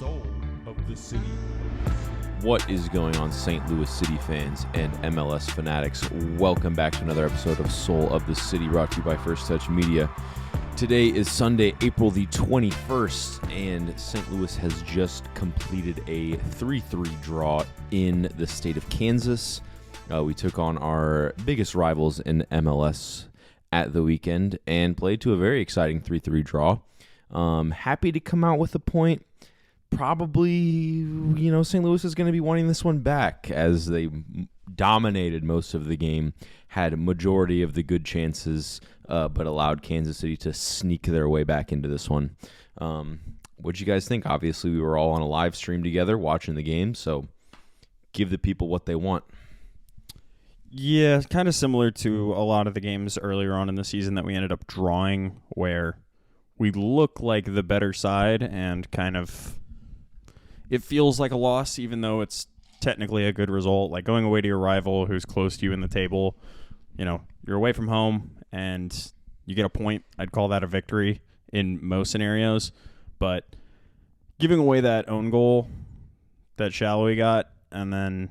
soul of the city. What is going on, St. Louis City fans and MLS fanatics? Welcome back to another episode of Soul of the City, brought to you by First Touch Media. Today is Sunday, April the 21st, and St. Louis has just completed a 3-3 draw in the state of Kansas. We took on our biggest rivals in MLS at the weekend and played to a very exciting 3-3 draw. Happy to come out with a point. Probably, St. Louis is going to be wanting this one back as they dominated most of the game, had a majority of the good chances, but allowed Kansas City to sneak their way back into this one. What'd you guys think? Obviously, we were all on a live stream together watching the game, so give the people what they want. Yeah, kind of similar to a lot of the games earlier on in the season that we ended up drawing, where we look like the better side and kind of it feels like a loss, even though it's technically a good result. Like going away to your rival who's close to you in the table, you're away from home and you get a point. I'd call that a victory in most scenarios. But giving away that own goal that Shallowy got, and then,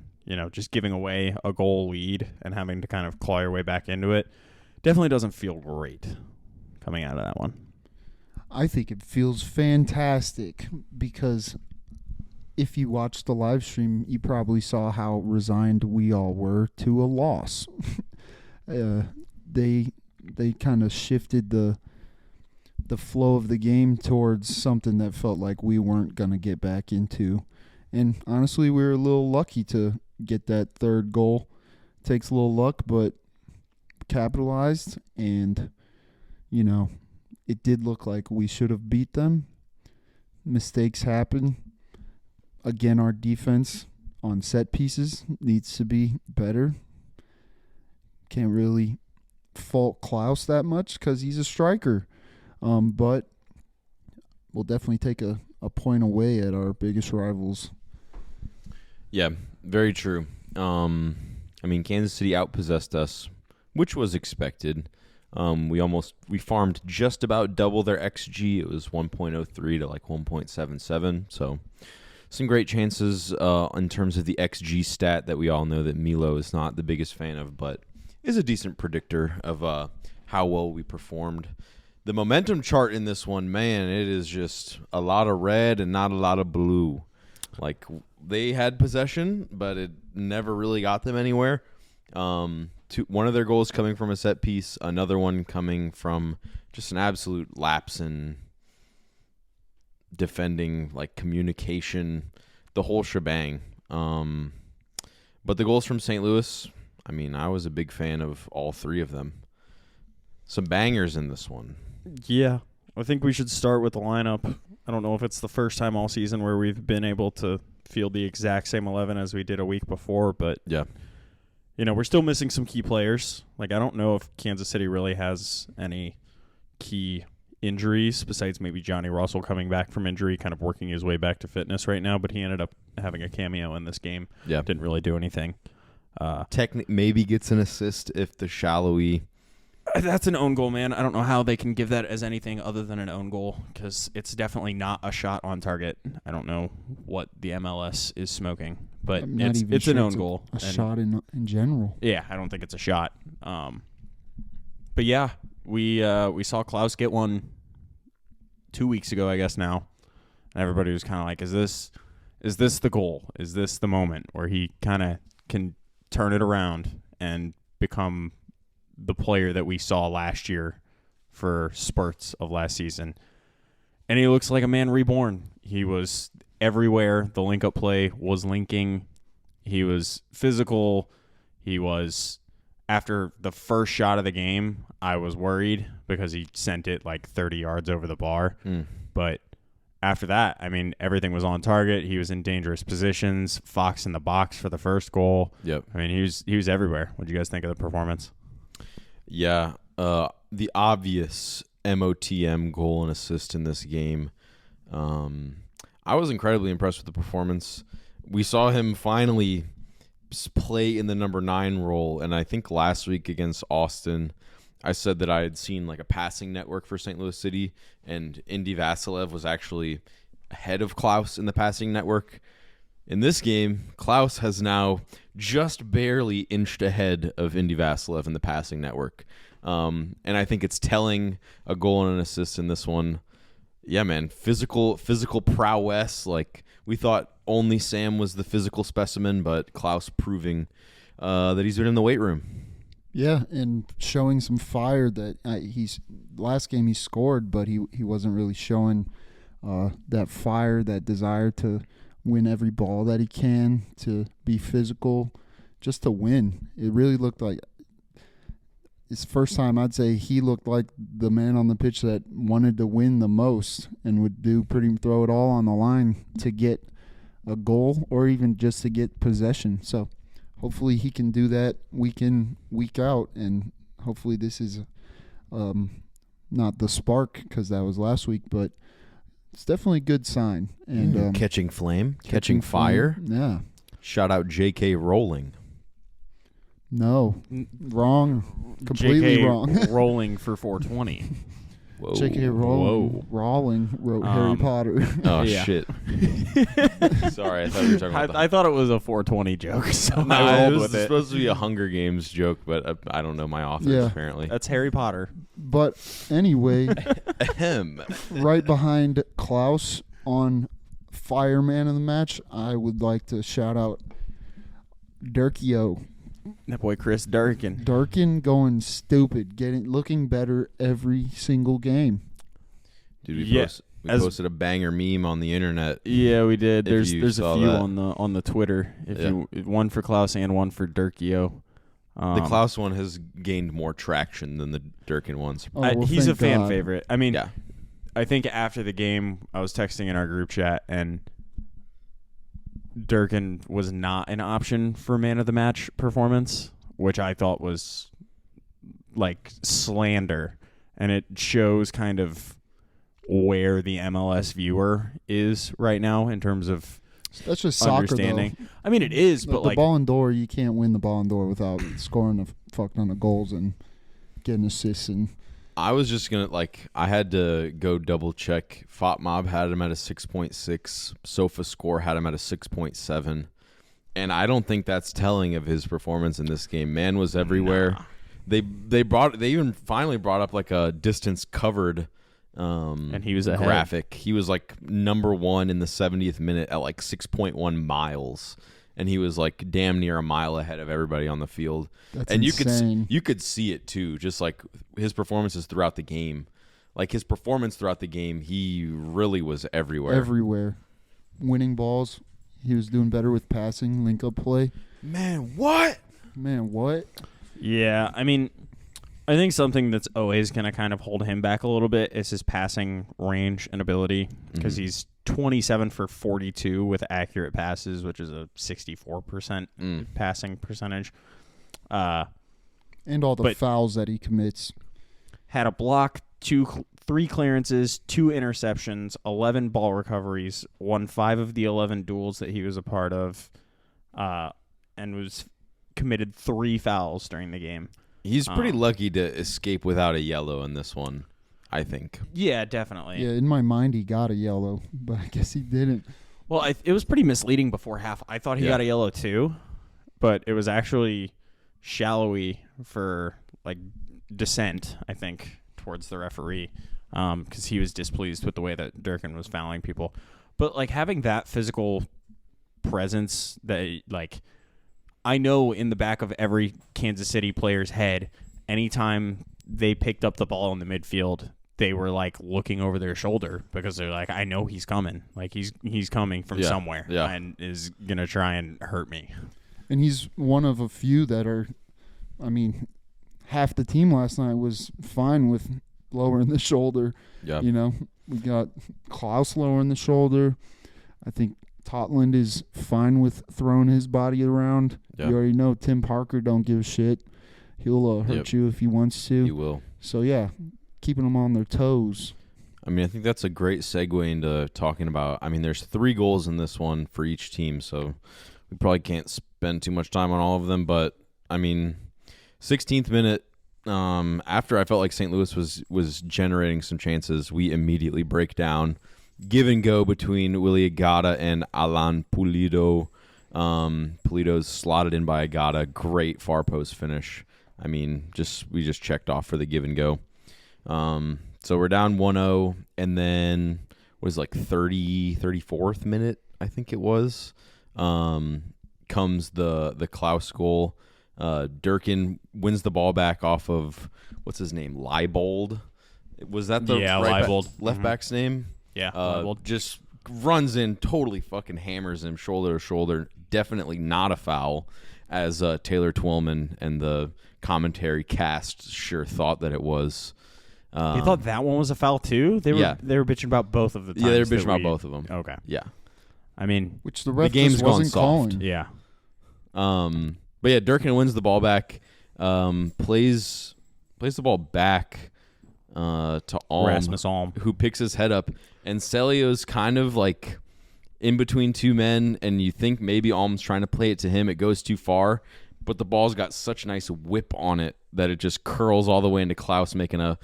just giving away a goal lead and having to kind of claw your way back into it definitely doesn't feel great coming out of that one. I think it feels fantastic because if you watched the live stream, you probably saw how resigned we all were to a loss. They kind of shifted the flow of the game towards something that felt like we weren't going to get back into. And honestly, we were a little lucky to get that third goal. Takes a little luck, but capitalized. And, it did look like we should have beat them. Mistakes happen. Again, our defense on set pieces needs to be better. Can't really fault Klaus that much because he's a striker. But we'll definitely take a point away at our biggest rivals. Yeah, very true. Kansas City outpossessed us, which was expected. We farmed just about double their XG. It was 1.03 to like 1.77. So some great chances in terms of the XG stat that we all know that Milo is not the biggest fan of, but is a decent predictor of how well we performed. The momentum chart in this one, man, it is just a lot of red and not a lot of blue. Like, they had possession, but it never really got them anywhere. One of their goals coming from a set piece, another one coming from just an absolute lapse in defending, like communication, the whole shebang. But the goals from St. Louis, I was a big fan of all three of them. Some bangers in this one. Yeah, I think we should start with the lineup. I don't know if it's the first time all season where we've been able to field the exact same 11 as we did a week before, but yeah. We're still missing some key players. Like, I don't know if Kansas City really has any key injuries besides maybe Johnny Russell coming back from injury, kind of working his way back to fitness right now, but he ended up having a cameo in this game. Yeah. Didn't really do anything. Maybe gets an assist if the Shallowy. That's an own goal, man. I don't know how they can give that as anything other than an own goal because it's definitely not a shot on target. I don't know what the MLS is smoking, but it's an own goal. A shot in general. Yeah, I don't think it's a shot. But yeah, we saw Klaus get one 2 weeks ago, I guess now, and everybody was kind of like, "Is this the goal? Is this the moment where he kind of can turn it around and become the player that we saw last year for spurts of last season?" And he looks like a man reborn. He was everywhere. The link-up play was linking. He was physical. He was, after the first shot of the game, I was worried because he sent it like 30 yards over the bar. But after that, everything was on target. He was in dangerous positions. Fox in the box for the first goal. Yep. He was everywhere. What do you guys think of the performance? Yeah, the obvious MOTM goal and assist in this game. I was incredibly impressed with the performance. We saw him finally play in the number 9 role, and I think last week against Austin, I said that I had seen like a passing network for St. Louis City, and Indy Vasilev was actually ahead of Klaus in the passing network. In this game, Klaus has now just barely inched ahead of Indy Vassilev in the passing network. And I think it's telling, a goal and an assist in this one. Yeah, man, physical prowess. Like, we thought only Sam was the physical specimen, but Klaus proving that he's been in the weight room. Yeah, and showing some fire that last game he scored, but he wasn't really showing that fire, that desire to win every ball that he can, to be physical, just to win. It really looked like it's the first time I'd say he looked like the man on the pitch that wanted to win the most and would throw it all on the line to get a goal or even just to get possession. So hopefully he can do that week in, week out, and hopefully this is not the spark, because that was last week, but it's definitely a good sign. And Catching flame, catching fire. Yeah. Shout out J.K. Rowling. No, wrong, completely JK wrong. Rolling for 420. Whoa. J.K. Rowling wrote Harry Potter. Oh, Yeah. shit. Sorry, I thought you were talking about I thought it was a 420 joke, so No, I it rolled was with it. supposed to be a Hunger Games joke, but I don't know my authors, Yeah. apparently. That's Harry Potter. But anyway, Ahem. right behind Klaus on fireman of the match, I would like to shout out Durkio. That boy Chris Durkin. Durkin going stupid, looking better every single game. Dude, we Yeah, posted a banger meme on the internet. Yeah, we did. If you There's a saw few that. on the Twitter. One for Klaus and one for Durkio. The Klaus one has gained more traction than the Durkin ones. Oh, well, he's a thank fan God. favorite. I mean, Yeah. I think after the game, I was texting in our group chat, and Durkin was not an option for man of the match performance, which I thought was like slander, and it shows kind of where the MLS viewer is right now in terms of That's just soccer, understanding. though. I mean, it is, The but like Ballon d'Or, you can't win the Ballon d'Or without scoring a fuck ton of goals and getting assists. And I was just going to, I had to go double check. FOTMob had him at a 6.6. SofaScore had him at a 6.7. And I don't think that's telling of his performance in this game. Man was everywhere. Nah. They even finally brought up like a distance covered and he was ahead. graphic. He was like number 1 in the 70th minute at like 6.1 miles. And he was like damn near a mile ahead of everybody on the field. that's And insane. you could see it too, just like his performances throughout the game. Like his performance throughout the game, he really was everywhere. Everywhere. Winning balls. He was doing better with passing, link-up play. Man, what? Man, what? Yeah, I mean, I think something that's always going to kind of hold him back a little bit is his passing range and ability, because he's 27 for 42 with accurate passes, which is a 64% passing percentage. And all the But- fouls that he commits. Had a block, 3 clearances, 2 interceptions, 11 ball recoveries, won 5 of the 11 duels that he was a part of, and was committed 3 fouls during the game. He's pretty lucky to escape without a yellow in this one, I think. Yeah, definitely. Yeah, in my mind, he got a yellow, but I guess he didn't. Well, it was pretty misleading before half. I thought he got a yellow too, but it was actually shallowy for like dissent, I think, towards the referee, because he was displeased with the way that Durkin was fouling people. But like having that physical presence, that like I know in the back of every Kansas City player's head, anytime they picked up the ball in the midfield, they were like looking over their shoulder, because they're like, I know he's coming. Like he's coming from somewhere and is going to try and hurt me. And he's one of a few that are, I mean, half the team last night was fine with lowering the shoulder. Yeah. You know, we got Klaus lowering the shoulder. I think Totland is fine with throwing his body around. Yeah. You already know Tim Parker don't give a shit. He'll hurt you if he wants to. He will. So, yeah, keeping them on their toes. I mean, I think that's a great segue into talking about, I mean, there's 3 goals in this one for each team, so we probably can't spend too much time on all of them, but, I mean, 16th minute, after I felt like St. Louis was generating some chances, we immediately break down, give and go between Willie Agata and Alan Pulido. Pulido's slotted in by Agata. Great far post finish. I mean, we just checked off for the give and go. So we're down 1-0, and then was like 34th minute, I think it was. Comes the Klaus goal. Durkin wins the ball back off of what's his name, Leibold. Was that the Leibold left back's name? Yeah, Leibold. Just runs in, totally fucking hammers him shoulder to shoulder. Definitely not a foul, as Taylor Twillman and the commentary cast sure thought that it was. They thought that one was a foul too? They were bitching about both of the times. Yeah, they were bitching about both of them. Okay. Yeah. I mean, which the ref game's just wasn't gone soft. calling. yeah. But yeah, Durkin wins the ball back, plays the ball back to Alm, Rasmus Alm, who picks his head up, and Celio's kind of like in between two men, and you think maybe Alm's trying to play it to him. It goes too far, but the ball's got such a nice whip on it that it just curls all the way into Klaus, making a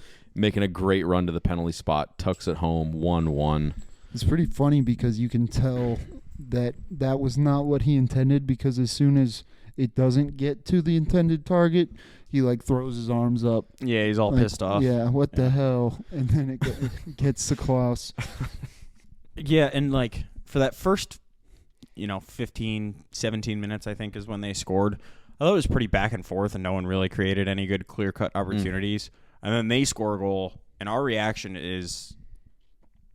great run to the penalty spot, tucks it home, 1-1. It's pretty funny because you can tell that was not what he intended, because as soon as it doesn't get to the intended target, he like throws his arms up. Yeah, he's all like, pissed off. Yeah, what the hell? And then it gets to Klaus. Yeah, and like for that first, 15, 17 minutes, I think, is when they scored. I thought it was pretty back and forth, and no one really created any good clear-cut opportunities. And then they score a goal, and our reaction is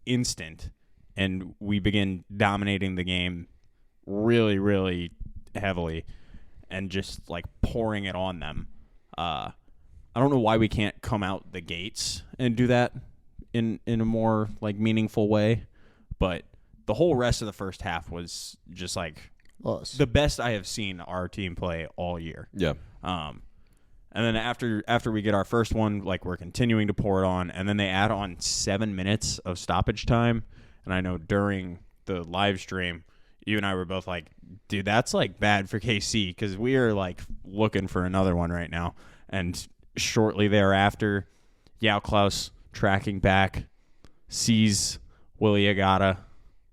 instant, and we begin dominating the game really, really heavily and just, like, pouring it on them. I don't know why we can't come out the gates and do that in a more, like, meaningful way, but the whole rest of the first half was just, like, the best I have seen our team play all year. Yeah. And then after we get our first one, like, we're continuing to pour it on, and then they add on 7 minutes of stoppage time. And I know during the live stream, you and I were both like, dude, that's like bad for KC, because we are like looking for another one right now. And shortly thereafter, Yao Klaus tracking back, sees Willie Agata,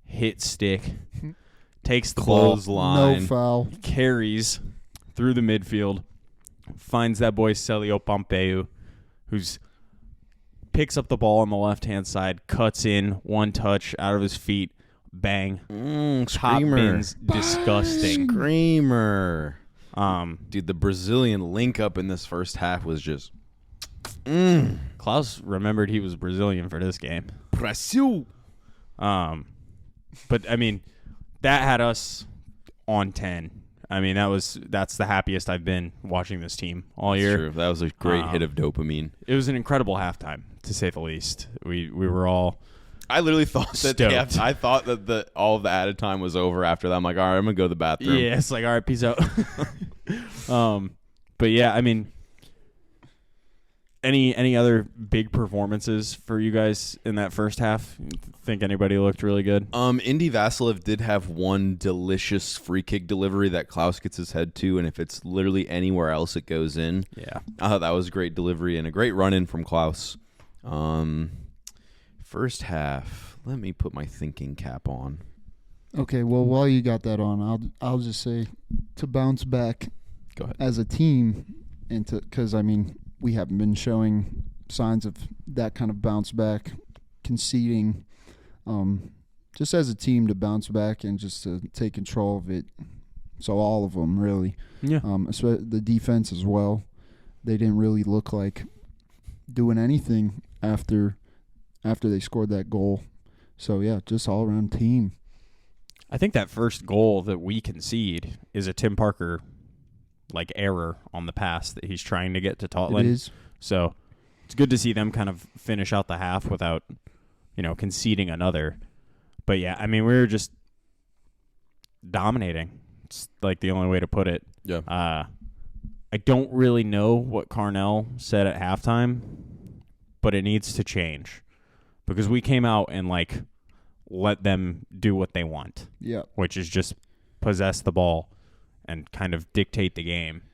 hit stick, takes the ball, clothesline, no foul, carries through the midfield, finds that boy Celio Pompeu, who's picks up the ball on the left-hand side, cuts in, one touch out of his feet, bang. Top Screamer. bins, disgusting. Screamer. Dude, the Brazilian link up in this first half was just Klaus remembered he was Brazilian for this game. Brasil. But I mean, that had us on 10. I mean, that's the happiest I've been watching this team all year. True. That was a great hit of dopamine. It was an incredible halftime, to say the least. We were all I literally thought stoked. I thought that all of the added time was over after that. I'm like, all right, I'm gonna go to the bathroom. Yeah, it's like, all right, peace out. But yeah, I mean, any other big performances for you guys in that first half? Think anybody looked really good? Indy Vasiliev did have one delicious free kick delivery that Klaus gets his head to, and if it's literally anywhere else, it goes in. Yeah, I thought that was a great delivery and a great run in from Klaus. First half, let me put my thinking cap on. Okay, well, while you got that on, I'll just say to bounce back Go ahead. as a team, and because I mean we haven't been showing signs of that kind of bounce back, conceding. Just as a team to bounce back and just to take control of it. So all of them really, yeah. the defense as well. They didn't really look like doing anything after they scored that goal. So yeah, just all around team. I think that first goal that we concede is a Tim Parker like error on the pass that he's trying to get to Totland. It is. So it's good to see them kind of finish out the half without, conceding another. But yeah, I mean, we were just dominating. It's like the only way to put it. Yeah. I don't really know what Carnell said at halftime, but it needs to change because we came out and like let them do what they want. Yeah. Which is just possess the ball and kind of dictate the game,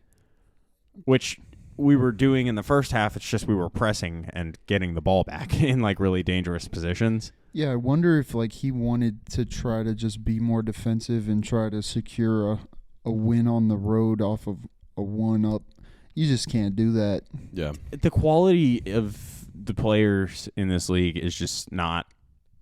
which we were doing in the first half. It's just we were pressing and getting the ball back in like really dangerous positions. Yeah, I wonder if like he wanted to try to just be more defensive and try to secure a win on the road off of a 1-up. You just can't do that. Yeah. The quality of the players in this league is just not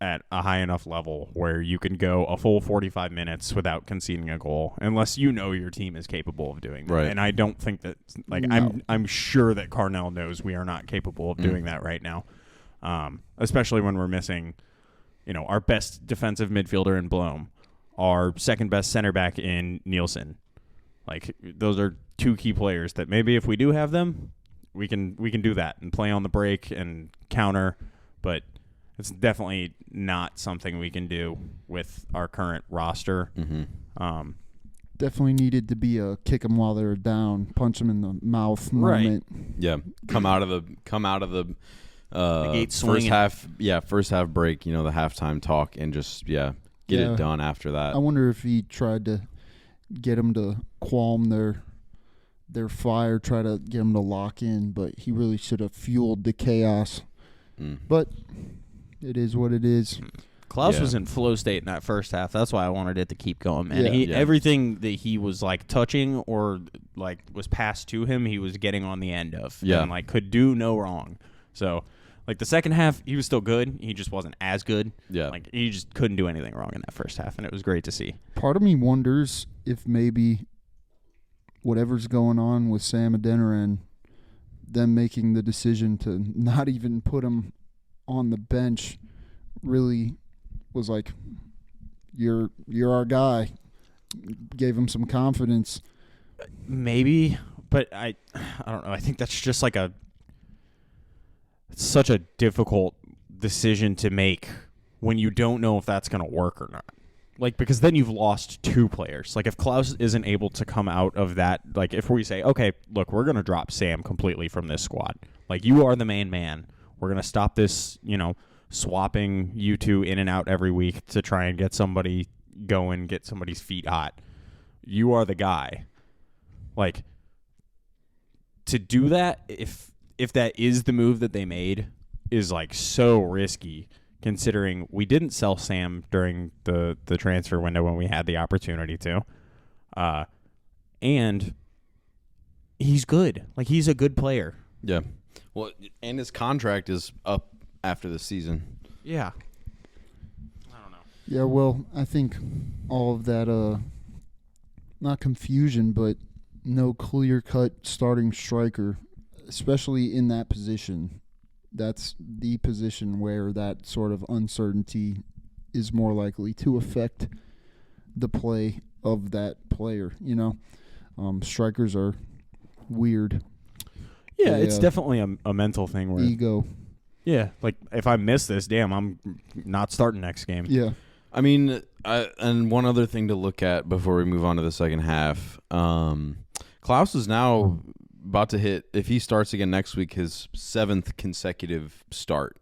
at a high enough level where you can go a full 45 minutes without conceding a goal unless you know your team is capable of doing that. Right. And I don't think that No. I'm sure that Carnell knows we are not capable of doing that right now. Especially when we're missing, our best defensive midfielder in Blom, our second best center back in Nielsen. Like, those are two key players that maybe if we do have them, we can do that and play on the break and counter, but it's definitely not something we can do with our current roster. Mm-hmm. Definitely needed to be a kick them while they're down, punch them in the mouth moment. Yeah, come out of the gate first swinging. first half break. The halftime talk and just get it done after that. I wonder if he tried to get them to qualm their fire, try to get them to lock in, but he really should have fueled the chaos. But it is what it is. Klaus was in flow state in that first half. That's why I wanted it to keep going, man. Yeah. Everything that he was touching or was passed to him, he was getting on the end of. Yeah. And could do no wrong. So the second half, he was still good. He just wasn't as good. Yeah. He just couldn't do anything wrong in that first half, and it was great to see. Part of me wonders if maybe whatever's going on with Sam Adeniran, them making the decision to not even put him on the bench really was like, you're our guy. Gave him some confidence. Maybe, but I don't know. I think that's just it's such a difficult decision to make when you don't know if that's going to work or not. Because then you've lost two players. If Klaus isn't able to come out of that, if we say, okay, look, we're going to drop Sam completely from this squad. You are the main man. We're going to stop this, swapping you two in and out every week to try and get somebody going, get somebody's feet hot. You are the guy. To do that, if that is the move that they made, is so risky, considering we didn't sell Sam during the transfer window when we had the opportunity to. And he's good. He's a good player. Yeah. Well, and his contract is up after the season. Yeah. I don't know. Yeah, well, I think all of that, not confusion, but no clear-cut starting striker, especially in that position. That's the position where that sort of uncertainty is more likely to affect the play of that player, Strikers are weird. Yeah, it's definitely a mental thing where ego. Yeah, if I miss this, damn, I'm not starting next game. Yeah. I mean, and one other thing to look at before we move on to the second half, Klaus is now about to hit, if he starts again next week, his 7th consecutive start.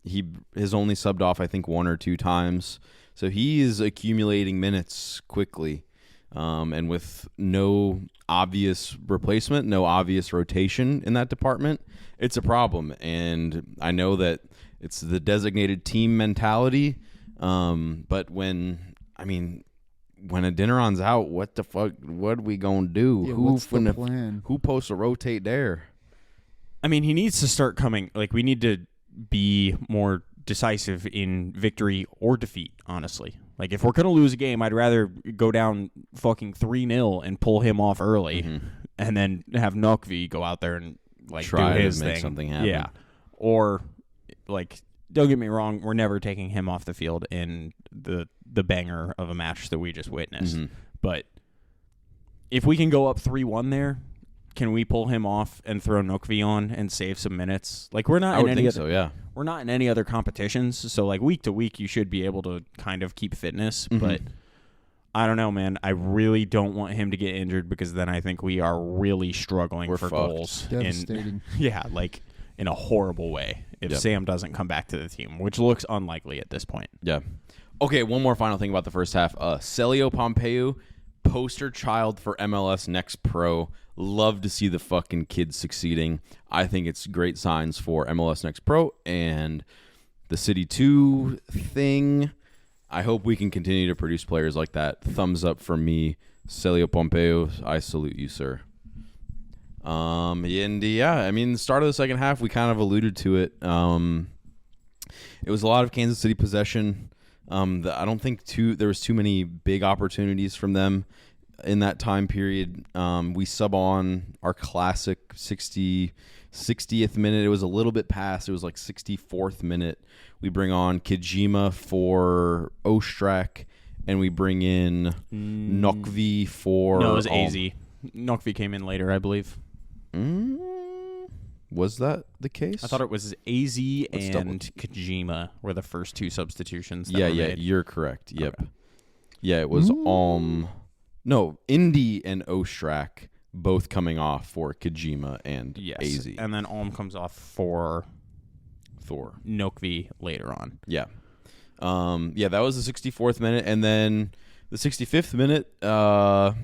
He has only subbed off, I think, 1 or 2 times. So he is accumulating minutes quickly. And with no obvious replacement, no obvious rotation in that department, it's a problem. And I know that it's the designated team mentality. But when Adeniran's out, what the fuck? What are we gonna do? Yeah, what's the plan? Who posts to rotate there? I mean, he needs to start coming. We need to be more decisive in victory or defeat, honestly. If we're going to lose a game, I'd rather go down fucking 3-0 and pull him off early and then have Nokvi go out there and try do his to make thing. something happen. Yeah. Or don't get me wrong, we're never taking him off the field in the banger of a match that we just witnessed. But if we can go up 3-1 there, can we pull him off and throw Nokvi on and save some minutes? We're not I in would any think other, so, yeah. We're not in any other competitions, so week to week you should be able to kind of keep fitness, but I don't know, man. I really don't want him to get injured because then I think we are really struggling for fucked. goals. Devastating. In a horrible way if Sam doesn't come back to the team, which looks unlikely at this point. Yeah. Okay, one more final thing about the first half. Celio Pompeu, poster child for MLS Next Pro. Love to see the fucking kid succeeding. I think it's great signs for MLS Next Pro, and the City 2 thing. I hope we can continue to produce players like that. Thumbs up from me, Celio Pompeo. I salute you, sir. And yeah, I mean, the start of the second half, we kind of alluded to it. It was a lot of Kansas City possession. I don't think there was too many big opportunities from them in that time period. We sub on our classic 60th minute. It was a little bit past. It was like 64th minute. We bring on Kajima for Ostrak, and we bring in Nokvi for... No, it was AZ. Nokvi came in later, I believe. Was that the case? I thought it was AZ and Kajima were the first two substitutions that were made. You're correct. Yep. Okay. Yeah, it was no, Indy and Ostrak both coming off for Kajima and AZ. And then Ulm comes off for Thor. Nokvi later on. Yeah. That was the 64th minute, and then the 65th minute, I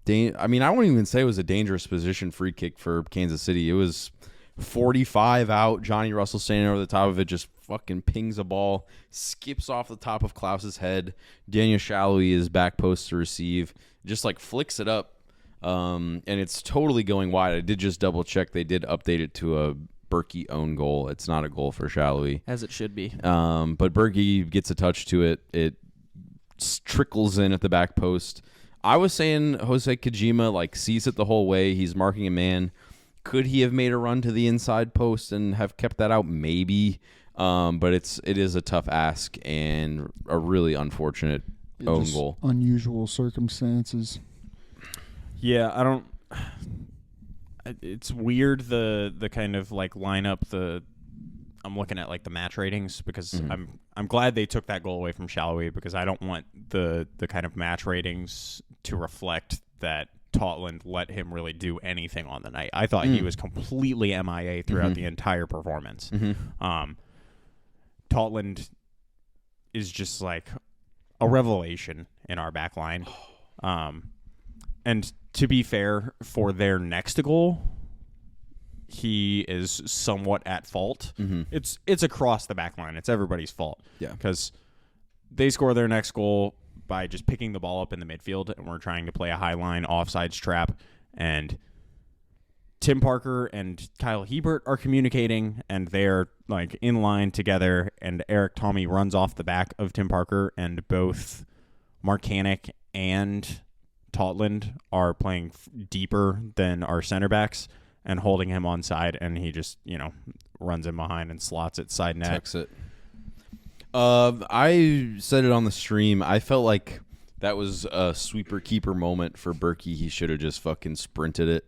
wouldn't even say it was a dangerous position free kick for Kansas City. It was 45 out. Johnny Russell standing over the top of it, just fucking pings a ball, skips off the top of Klaus's head. Daniel Shalhoui is back post to receive, just like flicks it up, and it's totally going wide. I did just double check. They did update it to a Berkey own goal. It's not a goal for Shalhoui. As it should be. But Berkey gets a touch to it. It trickles in at the back post. I was saying Jose Kajima sees it the whole way. He's marking a man. Could he have made a run to the inside post and have kept that out? Maybe. But it is a tough ask and a really unfortunate own goal. Unusual circumstances. Yeah, I don't. It's weird the kind of lineup. I'm looking at the match ratings because I'm glad they took that goal away from Shalhoui, because I don't want the kind of match ratings to reflect that Totland let him really do anything on the night. I thought he was completely MIA throughout the entire performance. Totland is just a revelation in our back line. And to be fair, for their next goal, he is somewhat at fault. It's across the back line. It's everybody's fault. Yeah. Because they score their next goal by just picking the ball up in the midfield, and we're trying to play a high line offsides trap, and Tim Parker and Kyle Hebert are communicating, and they're in line together, and Eric Tommy runs off the back of Tim Parker, and both Marcanic and Totland are playing deeper than our center backs and holding him on side, and he just, runs in behind and slots it side net. Tucks it. I said it on the stream. I felt like that was a sweeper keeper moment for Berkey. He should have just fucking sprinted it.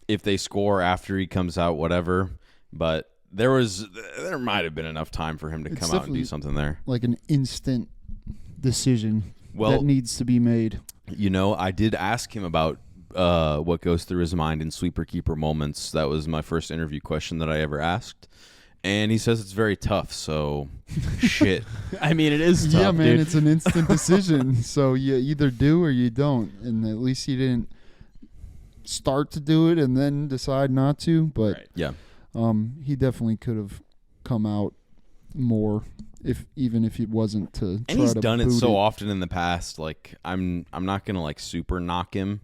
If they score after he comes out, whatever. But there might have been enough time for him to come out and do something there. Like an instant decision that needs to be made. I did ask him about what goes through his mind in sweeper keeper moments. That was my first interview question that I ever asked. And he says it's very tough, so shit. I mean, it is tough, yeah, man, dude. It's an instant decision. So you either do or you don't. And at least he didn't start to do it and then decide not to. But yeah, he definitely could have come out more even if it wasn't to and try he's to done it boot so often in the past. I'm not gonna super knock him.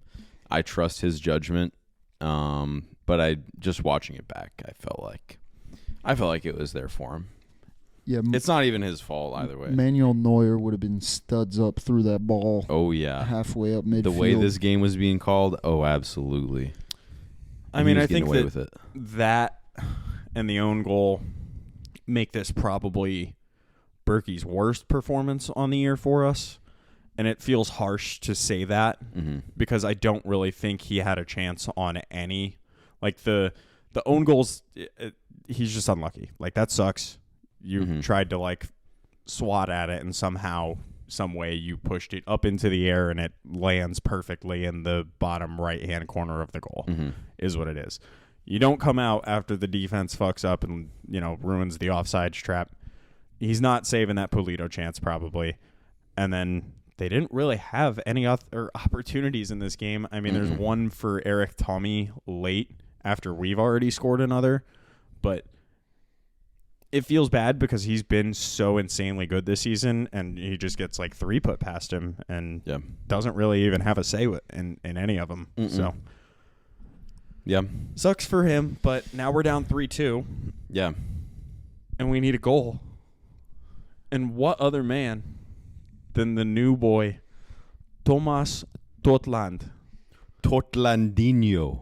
I trust his judgment. But I just watching it back, I felt like it was there for him. Yeah, it's not even his fault either way. Manuel Neuer would have been studs up through that ball. Oh yeah, halfway up midfield. The way this game was being called, oh absolutely. I mean, I think that and the own goal make this probably Berkey's worst performance on the year for us. And it feels harsh to say that because I don't really think he had a chance on any. The own goals, he's just unlucky. That sucks. You tried to swat at it, and somehow, some way, you pushed it up into the air, and it lands perfectly in the bottom right-hand corner of the goal, is what it is. You don't come out after the defense fucks up and, ruins the offsides trap. He's not saving that Pulido chance, probably. And then they didn't really have any other opportunities in this game. I mean, there's one for Eric Tommy late after we've already scored another, but it feels bad because he's been so insanely good this season, and he just gets like 3 put past him and doesn't really even have a say in any of them. Mm-mm. So, yeah. Sucks for him, but now we're down 3-2. Yeah. And we need a goal. And what other man than the new boy, Thomas Totland. Totlandinho.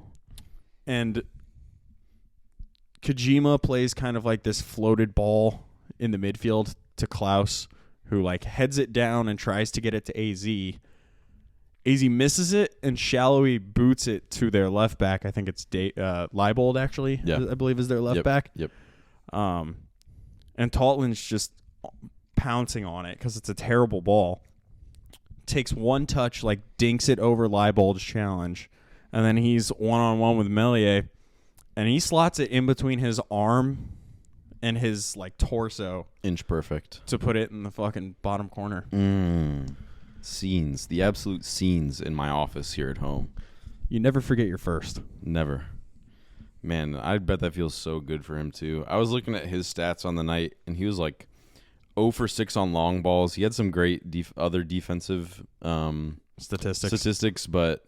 And Kojima plays kind of like this floated ball in the midfield to Klaus, who like heads it down and tries to get it to AZ. AZ misses it, and Shallowy boots it to their left back. I think it's Leibold, actually, I believe is their left back. Yep. And Totland's just pouncing on it because it's a terrible ball. Takes one touch, like dinks it over Leibold's challenge, and then he's one-on-one with Meslier, and he slots it in between his arm and his like torso. Inch perfect. To put it in the fucking bottom corner. Scenes. The absolute scenes in my office here at home. You never forget your first. Never. Man, I bet that feels so good for him, too. I was looking at his stats on the night, and he was like 0 for 6 on long balls. He had some great other defensive statistics, but,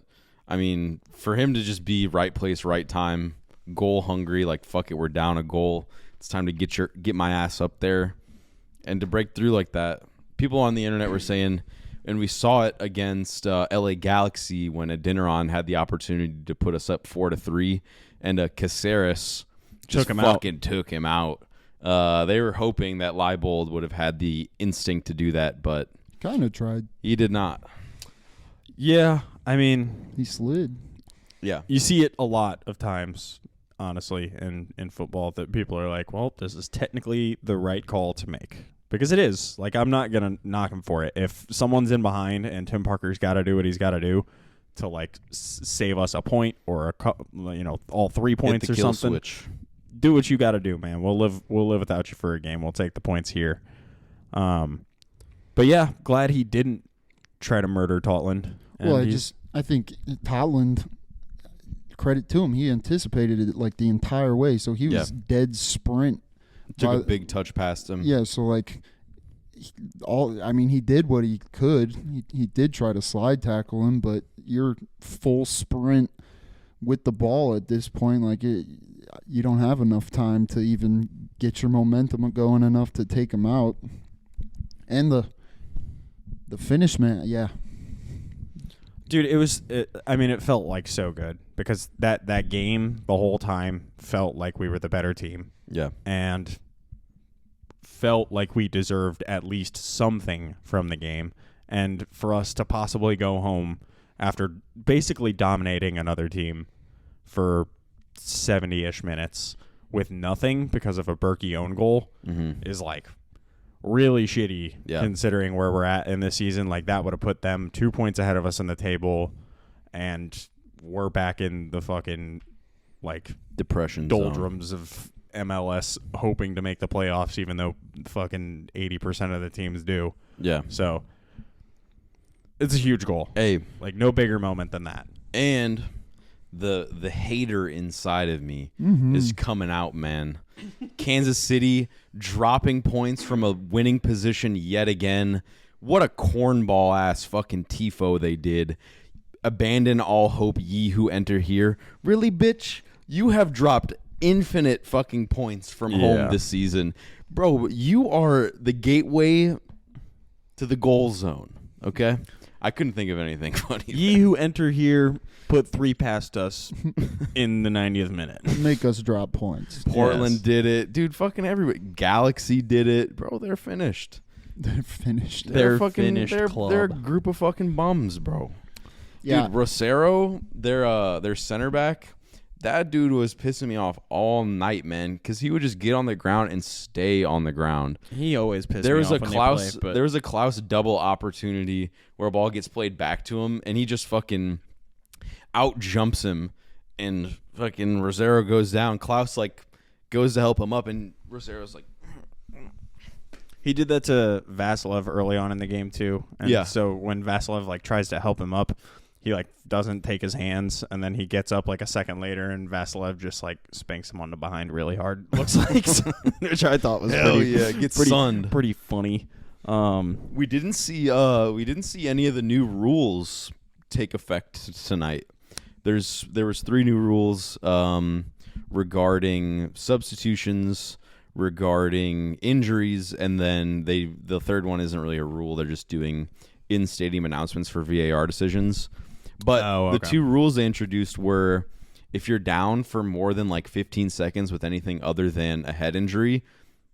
I mean, for him to just be right place, right time, goal hungry, like, fuck it, we're down a goal. It's time to get my ass up there. And to break through like that, people on the internet were saying, and we saw it against LA Galaxy when Adeniran had the opportunity to put us up 4-3, and Caceres just took him out. They were hoping that Leibold would have had the instinct to do that, but kind of tried. He did not. Yeah, I mean, he slid. Yeah, you see it a lot of times, honestly, in football, that people are like, well, this is technically the right call to make. Because it is. Like, I'm not going to knock him for it. If someone's in behind and Tim Parker's got to do what he's got to do to, like, save us a point or, all 3 points or something, switch. Do what you got to do, man. We'll live without you for a game. We'll take the points here. But, yeah, glad he didn't try to murder Totland. Well, I think Totland, credit to him, he anticipated it, like, the entire way. So he was dead sprint. Took a big touch past him. Yeah, so like, he did what he could. He did try to slide tackle him, but you're full sprint with the ball at this point. Like, you don't have enough time to even get your momentum going enough to take him out. And the finish, man, yeah. Dude, it felt like so good because that game the whole time felt like we were the better team. Yeah. And felt like we deserved at least something from the game. And for us to possibly go home after basically dominating another team for 70-ish minutes with nothing because of a Berkey own goal is like really shitty considering where we're at in this season. Like, that would have put them 2 points ahead of us in the table, and we're back in the fucking like depression doldrums of MLS hoping to make the playoffs, even though fucking 80% of the teams do. Yeah. So it's a huge goal. Hey, like, no bigger moment than that. And the hater inside of me is coming out, man. Kansas City dropping points from a winning position yet again. What a cornball ass fucking tifo they did. Abandon all hope, ye who enter here. Really, bitch? You have dropped infinite fucking points from home this season. Bro, you are the gateway to the goal zone, okay? I couldn't think of anything funny. Ye who enter here put 3 past us in the 90th minute. Make us drop points. Portland did it. Dude, fucking everybody. Galaxy did it. Bro, they're finished. They're finished. They're finished club. They're a group of fucking bums, bro. Yeah. Dude, Rosero, their center back, that dude was pissing me off all night, man, because he would just get on the ground and stay on the ground. He always pissed me off when they play, There was a Klaus double opportunity where a ball gets played back to him, and he just fucking out jumps him, and fucking Rosero goes down. Klaus like goes to help him up, and Rosero's like. He did that to Vasilev early on in the game too. And so when Vasilev like tries to help him up, he like doesn't take his hands, and then he gets up like a second later, and Vasilev just like spanks him on the behind really hard. Looks like, which I thought was gets sunned. pretty funny. We didn't see any of the new rules take effect tonight. There was 3 new rules regarding substitutions, regarding injuries, and then the third one isn't really a rule. They're just doing in-stadium announcements for VAR decisions. But the 2 rules they introduced were if you're down for more than like 15 seconds with anything other than a head injury,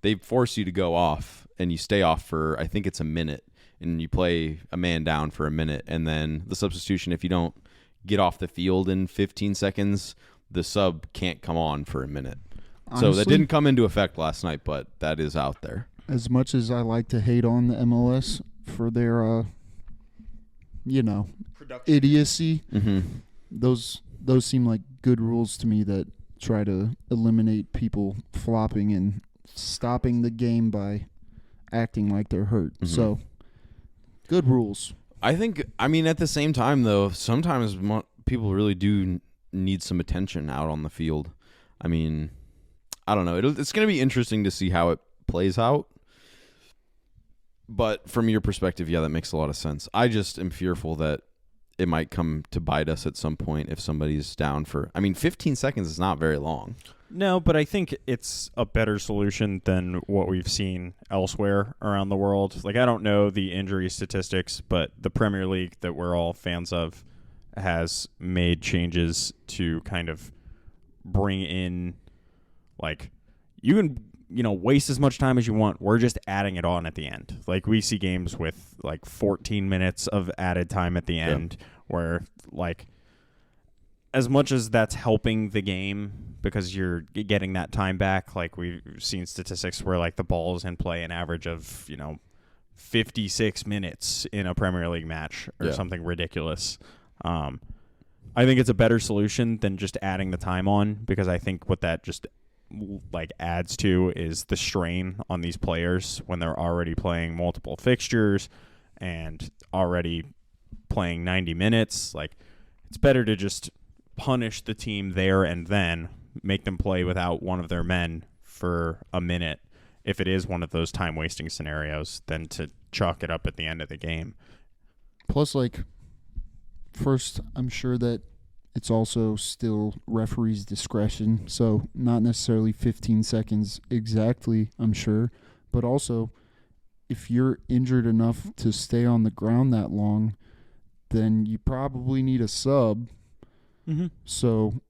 they force you to go off, and you stay off for, I think it's a minute, and you play a man down for a minute. And then the substitution, if you don't get off the field in 15 seconds, the sub can't come on for a minute. Honestly, so that didn't come into effect last night, but that is out there. As much as I like to hate on the MLS for their, idiocy, those seem like good rules to me that try to eliminate people flopping and stopping the game by acting like they're hurt. So, good rules. I mean, at the same time, though, sometimes people really do need some attention out on the field. I mean, I don't know. It's going to be interesting to see how it plays out. But from your perspective, yeah, that makes a lot of sense. I just am fearful that it might come to bite us at some point if somebody's down for... I mean, 15 seconds is not very long. No, but I think it's a better solution than what we've seen elsewhere around the world. Like, I don't know the injury statistics, but the Premier League that we're all fans of has made changes to kind of bring in, like, you can, waste as much time as you want. We're just adding it on at the end. Like, we see games with, like, 14 minutes of added time at the end where, like, as much as that's helping the game because you're getting that time back, like we've seen statistics where like the ball is in play an average of, 56 minutes in a Premier League match or something ridiculous. I think it's a better solution than just adding the time on, because I think what that just like adds to is the strain on these players when they're already playing multiple fixtures and already playing 90 minutes. Like, it's better to just punish the team there and then, make them play without one of their men for a minute if it is one of those time-wasting scenarios, than to chalk it up at the end of the game. Plus, like, first, I'm sure that it's also still referee's discretion, so not necessarily 15 seconds exactly, I'm sure, but also if you're injured enough to stay on the ground that long, then you probably need a sub. So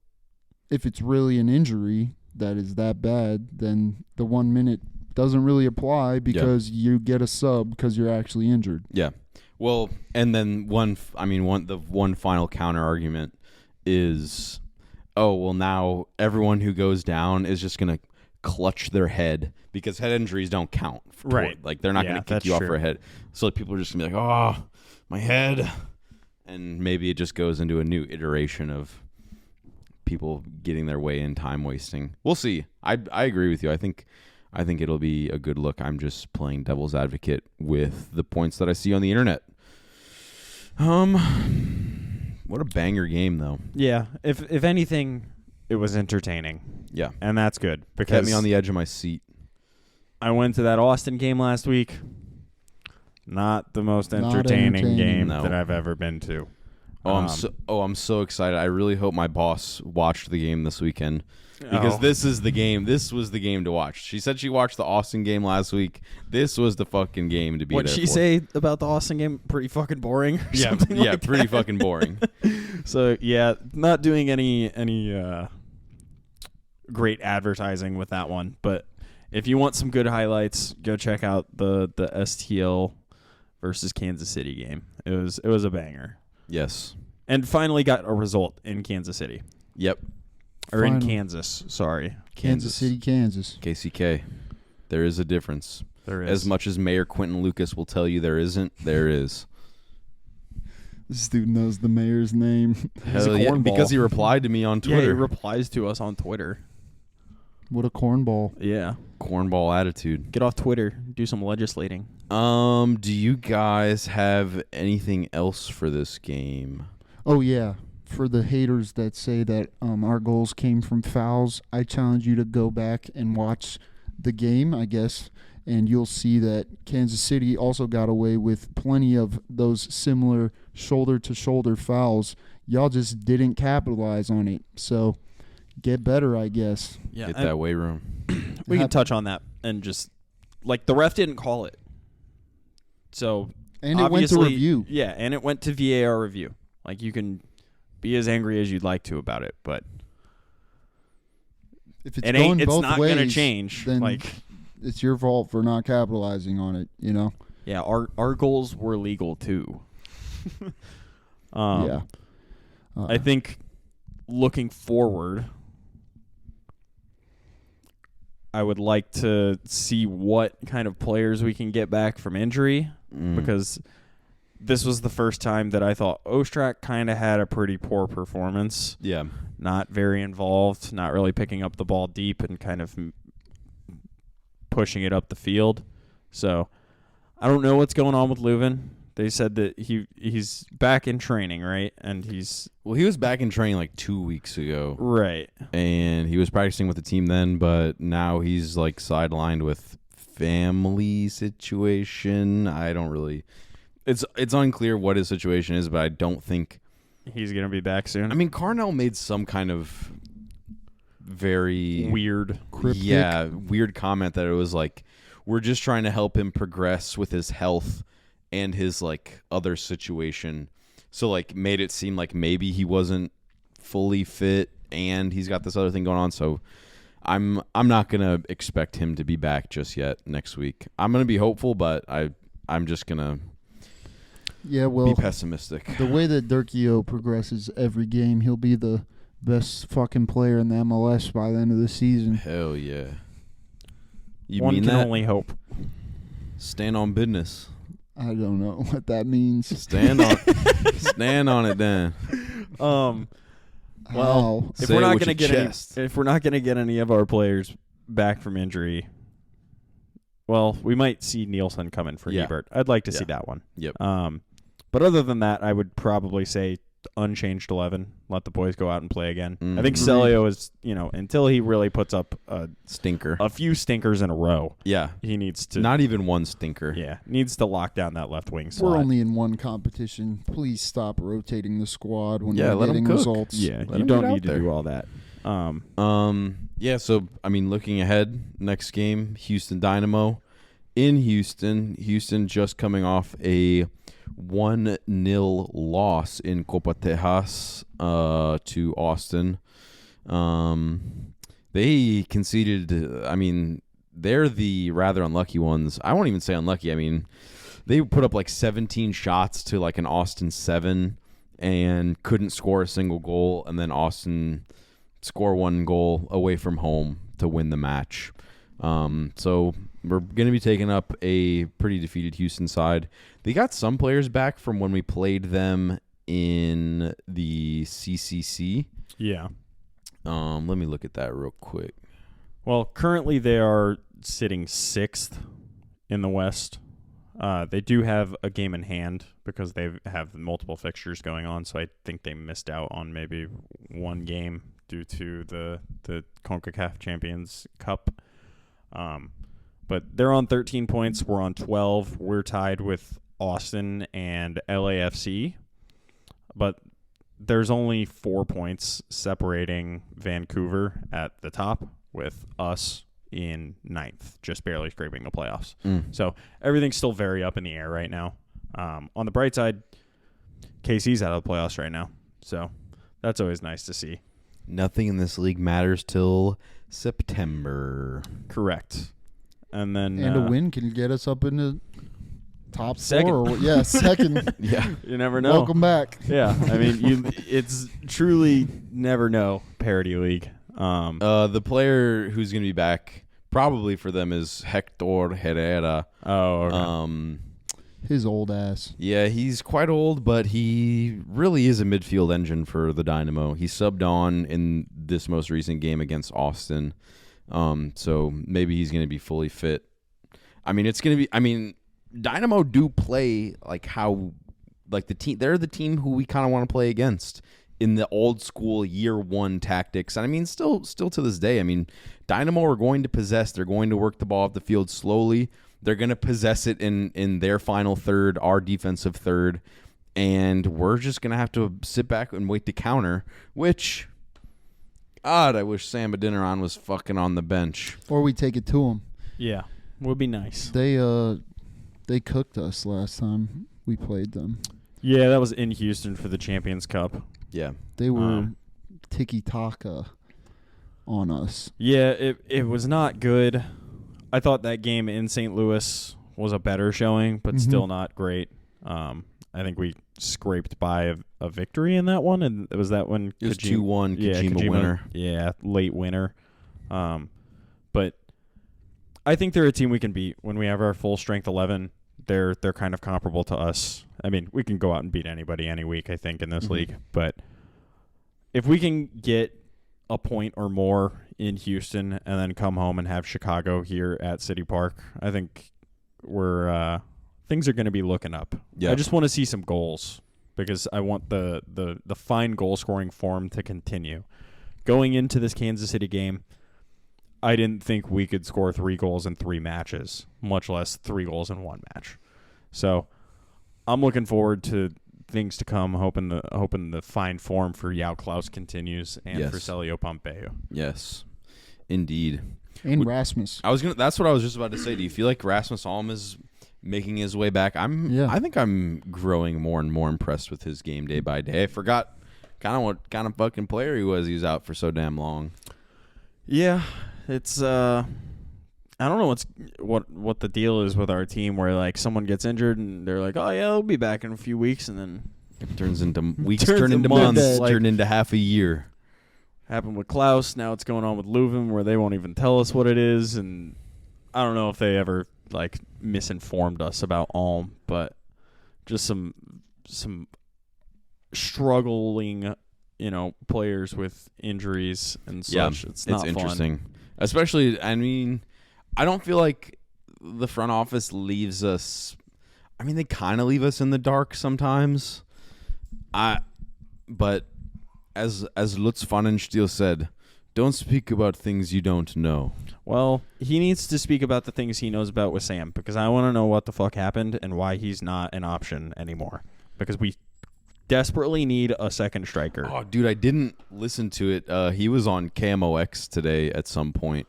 if it's really an injury that is that bad, then the 1 minute doesn't really apply because you get a sub because you're actually injured. Yeah. Well, and then the one final counter argument is, now everyone who goes down is just going to clutch their head because head injuries don't count. Right. Like, they're not going to kick you off for a head. So people are just going to be like, oh, my head. And maybe it just goes into a new iteration of people getting their way in time wasting. We'll see. I agree with you. I think it'll be a good look. I'm just playing devil's advocate with the points that I see on the internet. What a banger game, though. Yeah. If anything, it was entertaining. Yeah. And that's good, because kept me on the edge of my seat. I went to that Austin game last week. Not the most entertaining game that I've ever been to. I'm so excited. I really hope my boss watched the game this weekend, because this is the game. This was the game to watch. She said she watched the Austin game last week. This was the fucking game to be there for. What'd she say about the Austin game? Pretty fucking boring? Pretty fucking boring. So, yeah, not doing any great advertising with that one. But if you want some good highlights, go check out the STL versus Kansas City game. It was a banger. Yes. And finally got a result in Kansas City. Yep. Or in Kansas, sorry. Kansas City, Kansas. KCK. There is a difference. There is. As much as Mayor Quentin Lucas will tell you there isn't, there is. This dude knows the mayor's name. Hell yeah, because he replied to me on Twitter. Yeah, he replies to us on Twitter. What a cornball. Yeah. Cornball attitude. Get off Twitter. Do some legislating. Do you guys have anything else for this game? Oh, yeah. For the haters that say that our goals came from fouls, I challenge you to go back and watch the game, I guess, and you'll see that Kansas City also got away with plenty of those similar shoulder-to-shoulder fouls. Y'all just didn't capitalize on it. So get better, I guess. Yeah, Get that weight room. we can touch on that and just like the ref didn't call it. So And it went to obviously- review. Yeah, and it went to VAR review. Like you can be as angry as you'd like to about it, but If it's it going ain't. It's both not ways, gonna change. then Like it's your fault for not capitalizing on it, you know? yeah, our goals were legal too. Yeah. I think looking forward, I would like to see what kind of players we can get back from injury because this was the first time that I thought Ostrak kind of had a pretty poor performance. Yeah. Not very involved, not really picking up the ball deep and kind of pushing it up the field. So I don't know what's going on with Leuven. They said that he's back in training, right? And he's Well, he was back in training like 2 weeks ago, right. and he was practicing with the team then, but now he's like sidelined with family situation. I don't really. It's unclear what his situation is, but I don't think. He's going to be back soon. I mean, Carnell made some kind of very weird. Cryptic. Yeah, weird comment that it was like we're just trying to help him progress with his health and his like other situation. So like made it seem like maybe he wasn't fully fit and he's got this other thing going on. So I'm not gonna expect him to be back just yet next week. I'm gonna be hopeful, but I'm just gonna Yeah, well, be pessimistic. the way that Durkio progresses every game, he'll be the best fucking player in the MLS by the end of the season. Hell yeah. You One mean can that? only hope. Stand on business. I don't know what that means. Stand on it, Dan. Well, How? if Say we're it not with going to your get any, chest. if we're not going to get any of our players back from injury, well, we might see Nielsen come in for Yeah. Hebert. I'd like to Yeah. see that one. Yep. But other than that, I would probably say unchanged 11. Let the boys go out and play again. I think Mhm. Celio is, until he really puts up Stinker. a few stinkers in a row, Yeah. he needs to Not even one stinker. needs to lock down that left wing slot. We're only in one competition. Please stop rotating the squad when Yeah, we're let 'em getting cook. results. Yeah, Let you him don't get out need to there. do all that. Yeah, so I mean looking ahead, next game, Houston Dynamo in Houston. Houston just coming off a 1-0 loss in Copa Tejas to Austin. They conceded, I mean, they're the rather unlucky ones. I won't even say unlucky. I mean, they put up like 17 shots to like an Austin 7 and couldn't score a single goal, and then Austin score one goal away from home to win the match. So we're going to be taking up a pretty defeated Houston side. They got some players back from when we played them in the CCC. Yeah. Let me look at that real quick. Well, currently they are sitting 6th in the West. They do have a game in hand because they have multiple fixtures going on, so I think they missed out on maybe one game due to the CONCACAF Champions Cup. But they're on 13 points. We're on 12. We're tied with Austin and LAFC. But there's only 4 points separating Vancouver at the top with us in 9th, just barely scraping the playoffs. So everything's still very up in the air right now. On the bright side, KC's out of the playoffs right now. So that's always nice to see. Nothing in this league matters till September. Correct. And then And a win can get us up in the top Second. 4. Yeah, second. Yeah. you never know. Welcome back. Yeah, I mean, it's truly never know parity league. The player who's going to be back probably for them is Hector Herrera. Okay. His old ass. Yeah, he's quite old, but he really is a midfield engine for the Dynamo. He subbed on in this most recent game against Austin. So maybe he's going to be fully fit. I mean, Dynamo do play like how like the team. They're the team who we kind of want to play against in the old school year one tactics. And I mean, still to this day, I mean, Dynamo are going to possess. They're going to work the ball off the field slowly. They're going to possess it in their final third, our defensive third, and we're just going to have to sit back and wait to counter, which, God, I wish Sam Adeniran was fucking on the bench. Or we take it to them. Yeah, would be nice. They cooked us last time we played them. Yeah, that was in Houston for the Champions Cup. Yeah. They were tiki-taka on us. Yeah, it was not good. I thought that game in St. Louis was a better showing, but still not great. I think we scraped by a victory in that one, and was that when it was 2-1 Kojima winner. Yeah, late winner. But I think they're a team we can beat when we have our full strength 11. They're kind of comparable to us. I mean, we can go out and beat anybody any week, I think, in this league. But if we can get a point or more in Houston and then come home and have Chicago here at City Park, I think we're things are going to be looking up. Yeah. I just want to see some goals because I want the fine goal scoring form to continue. Going into this Kansas City game, I didn't think we could score 3 goals in 3 matches, much less 3 goals in 1 match. So I'm looking forward to things to come, hoping the fine form for Yao Klaus continues and for Celio Pompeo. Yes, indeed. And Rasmus. That's what I was just about to say. Do you feel like Rasmus Alm is making his way back? I think I'm growing more and more impressed with his game day by day. I forgot kind of what kind of fucking player he was. He was out for so damn long. Yeah, it's I don't know what the deal is with our team where like someone gets injured and they're like, oh yeah, they'll be back in a few weeks, and then it turns into weeks, turn into months, turn into half a year. Happened with Klaus. Now it's going on with Leuven where they won't even tell us what it is, and I don't know if they ever like misinformed us about Alm, but just some struggling, players with injuries and such. Yeah, it's not interesting. fun. Especially, I mean, I don't feel like the front office leaves us. I mean, they kind of leave us in the dark sometimes. But as Lutz Pfannenstiel said, don't speak about things you don't know. Well, he needs to speak about the things he knows about with Sam, because I want to know what the fuck happened and why he's not an option anymore. Because we desperately need a second striker. Oh, dude, I didn't listen to it. He was on KMOX today at some point.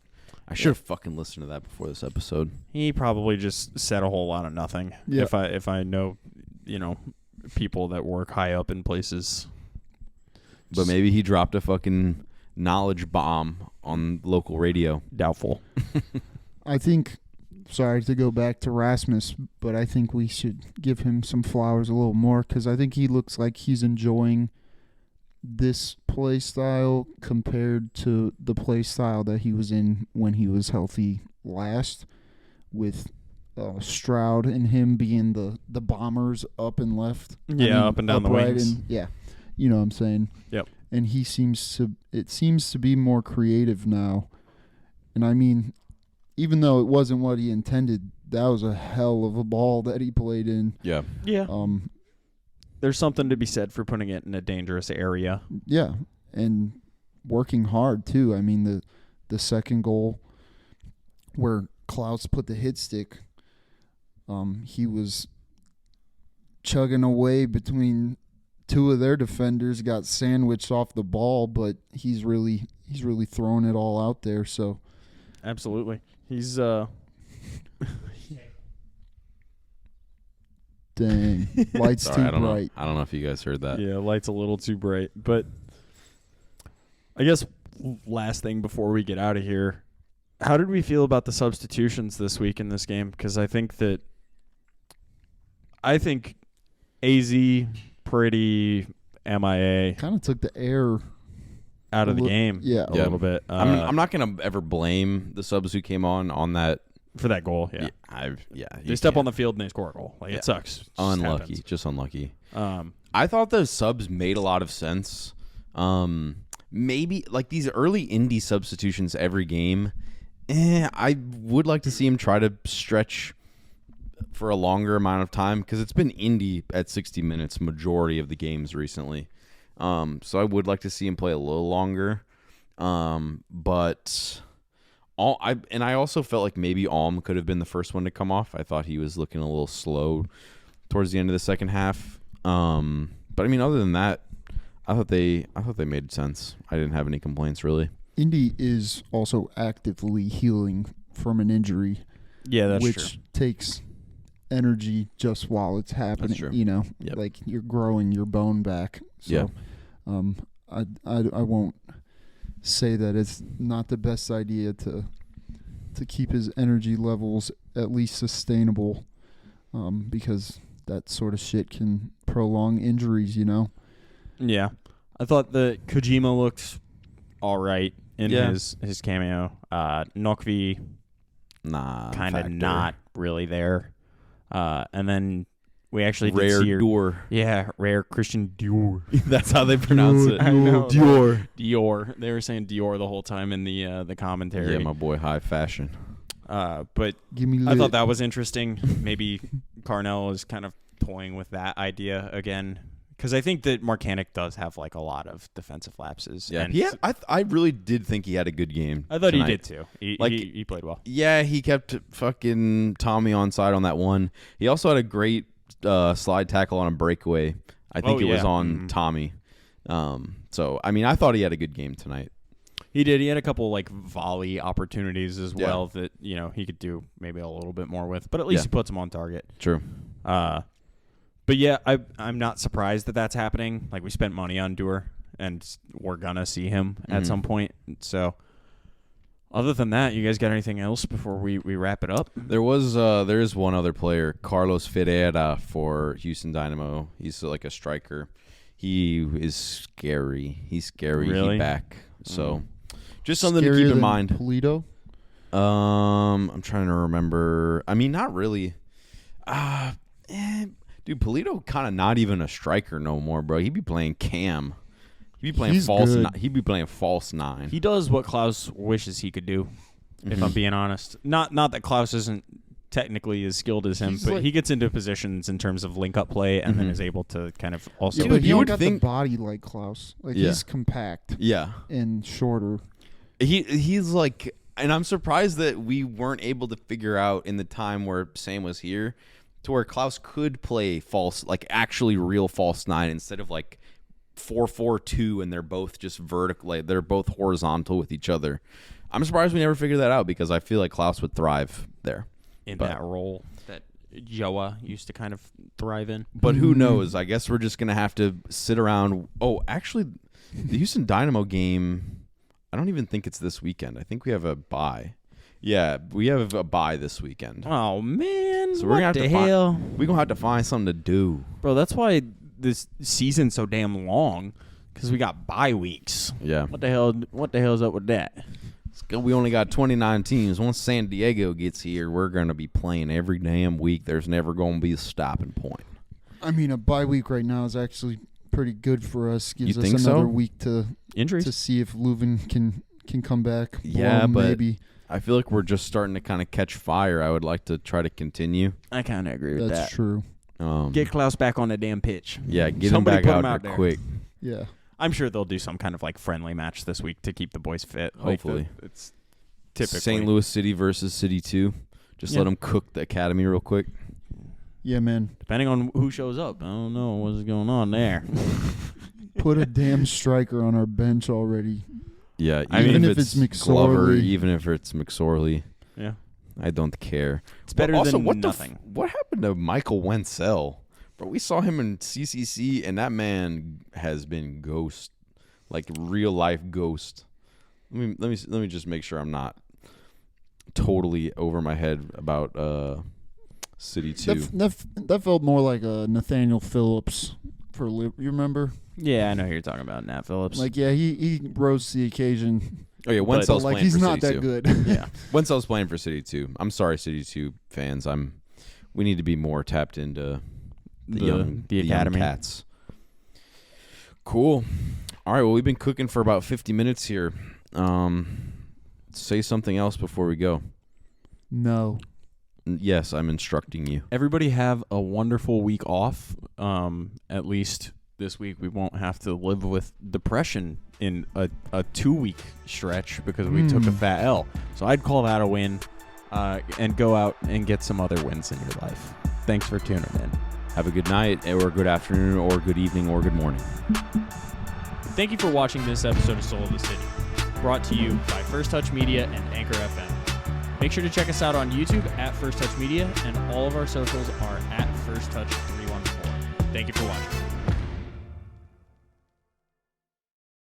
I should have fucking listened to that before this episode. He probably just said a whole lot of nothing. Yep. If I know, people that work high up in places. But maybe he dropped a fucking knowledge bomb on local radio. Doubtful. I think, sorry to go back to Rasmus, but I think we should give him some flowers a little more because I think he looks like he's enjoying this play style compared to the play style that he was in when he was healthy last, with Stroud and him being the bombers up and left. Yeah, up and down the wings. Yeah, you know what I'm saying? Yep. And it seems to be more creative now. And I mean, even though it wasn't what he intended, that was a hell of a ball that he played in. Yeah. Yeah. There's something to be said for putting it in a dangerous area. Yeah, and working hard too. I mean, the second goal where Klaus put the hit stick, he was chugging away between two of their defenders, got sandwiched off the ball, but he's really throwing it all out there. So absolutely, he's Dang. Light's Sorry, too I don't bright. know. I don't know if you guys heard that. Yeah, light's a little too bright. But I guess last thing before we get out of here, how did we feel about the substitutions this week in this game? Because I think AZ pretty MIA Kind of took the air out of the game yeah. a little bit. I'm not going to ever blame the subs who came on that. For that goal, yeah. They step on the field and they score a goal. It sucks. It unlucky. Just unlucky. happens. I thought those subs made a lot of sense. Maybe like these early indie substitutions every game. I would like to see him try to stretch for a longer amount of time because it's been Indy at 60 minutes majority of the games recently. So I would like to see him play a little longer. But I also felt like maybe Alm could have been the first one to come off. I thought he was looking a little slow towards the end of the second half. But I mean, other than that, I thought they made sense. I didn't have any complaints really. Indy is also actively healing from an injury, Yeah, that's which true. takes energy just while it's happening. true. You know, Yep. like you're growing your bone back. So, I won't say that it's not the best idea to keep his energy levels at least sustainable, because that sort of shit can prolong injuries. You know. Yeah. I thought the Kojima looked all right in Yeah. his cameo. Nokvi Nah, kind of factor. not really there. And then we actually did Rare see her. door. Yeah, rare Christian Dior. That's how they pronounce it. I know. Dior. Dior. They were saying Dior the whole time in the commentary. Yeah, my boy, high fashion. But Give me. I thought that was interesting. Maybe Carnell is kind of toying with that idea again. Because I think that Marcanic does have like a lot of defensive lapses. Yeah, and I really did think he had a good game. I thought tonight. he did too. He played well. Yeah, he kept fucking Tommy on side on that one. He also had a great slide tackle on a breakaway. I think it was on Tommy. So, I mean, I thought he had a good game tonight. He did. He had a couple like volley opportunities as Yeah. well that he could do maybe a little bit more with. But at least he puts them on target. True. But yeah, I'm not surprised that that's happening. Like we spent money on Dewar, and we're gonna see him at some point. So, other than that, you guys got anything else before we wrap it up? There is one other player, Carlos Ferreira for Houston Dynamo. He's like a striker. He is scary. He's scary. Really? He's back. So, just something to Scarier keep in than mind. Polito. I'm trying to remember. I mean, not really. Dude, Polito kind of not even a striker no more, bro. He be playing cam. He be playing He's false. good. He be playing false nine. He does what Klaus wishes he could do. If I'm being honest, not that Klaus isn't technically as skilled as him, He's but like- he gets into positions in terms of link up play and then is able to kind of also. Yeah, Dude, but he you don't would got think- the body like Klaus. Like Yeah. he's compact Yeah. and shorter. He's like, and I'm surprised that we weren't able to figure out in the time where Sam was here, to where Klaus could play false, like actually real false nine instead of like 4-4-2, and they're both just vertical, like they're both horizontal with each other. I'm surprised we never figured that out because I feel like Klaus would thrive there. in but- that role that Joa used to kind of thrive in. But who knows? I guess we're just gonna have to sit around. Oh, actually, the Houston Dynamo game, I don't even think it's this weekend. I think we have a bye. Yeah, we have a bye this weekend. Oh man, So we're what gonna have the to hell, We're gonna have to find something to do. bro? That's why this season's so damn long because we got bye weeks. Yeah, What the hell? What the hell's up with that? we only got 29 teams. Once San Diego gets here, we're gonna be playing every damn week. There's never gonna be a stopping point. I mean, a bye week right now is actually pretty good for us. Gives You us think so? another week to Injuries? see if Leuven can come back. Yeah, Blum, but maybe I feel like we're just starting to kind of catch fire. I would like to try to continue. I kind of agree with that's that. true. Get Klaus back on the damn pitch. Yeah, get Somebody him put back him out out there there. quick. Yeah. I'm sure they'll do some kind of like friendly match this week to keep the boys fit. Like, Hopefully. it's typically St. Louis City versus City 2. Just Yeah. let them cook the academy real quick. Yeah, man. depending on who shows up. I don't know what's going on there. Put a damn striker on our bench already. Yeah, Even if it's Glover, McSorley. even if it's McSorley, Yeah, I don't care. it's better also, than what nothing. What happened to Michael Wenzel? Bro, we saw him in CCC, and that man has been ghost, like real life ghost. Let me just make sure I'm not totally over my head about City 2. That felt more like a Nathaniel Phillips for you remember? Yeah, I know who you're talking about, Nat Phillips. Like, yeah, he rose to the occasion. Oh yeah, But, But Wenzel's like, playing he's for not City that 2. good. yeah, Wenzel's playing for City 2. I'm sorry, City 2 fans. We need to be more tapped into the young academy. cats. Cool. All right. Well, we've been cooking for about 50 minutes here. Say something else before we go. No. Yes, I'm instructing you. Everybody have a wonderful week off. At least this week we won't have to live with depression in a 2-week stretch because we took a fat L. So I'd call that a win, and go out and get some other wins in your life. Thanks for tuning in. Have a good night, or good afternoon, or good evening, or good morning. Thank you for watching this episode of Soul of the City, brought to you by First Touch Media and Anchor FM. Make sure to check us out on YouTube at First Touch Media, and all of our socials are at First Touch 314. Thank you for watching.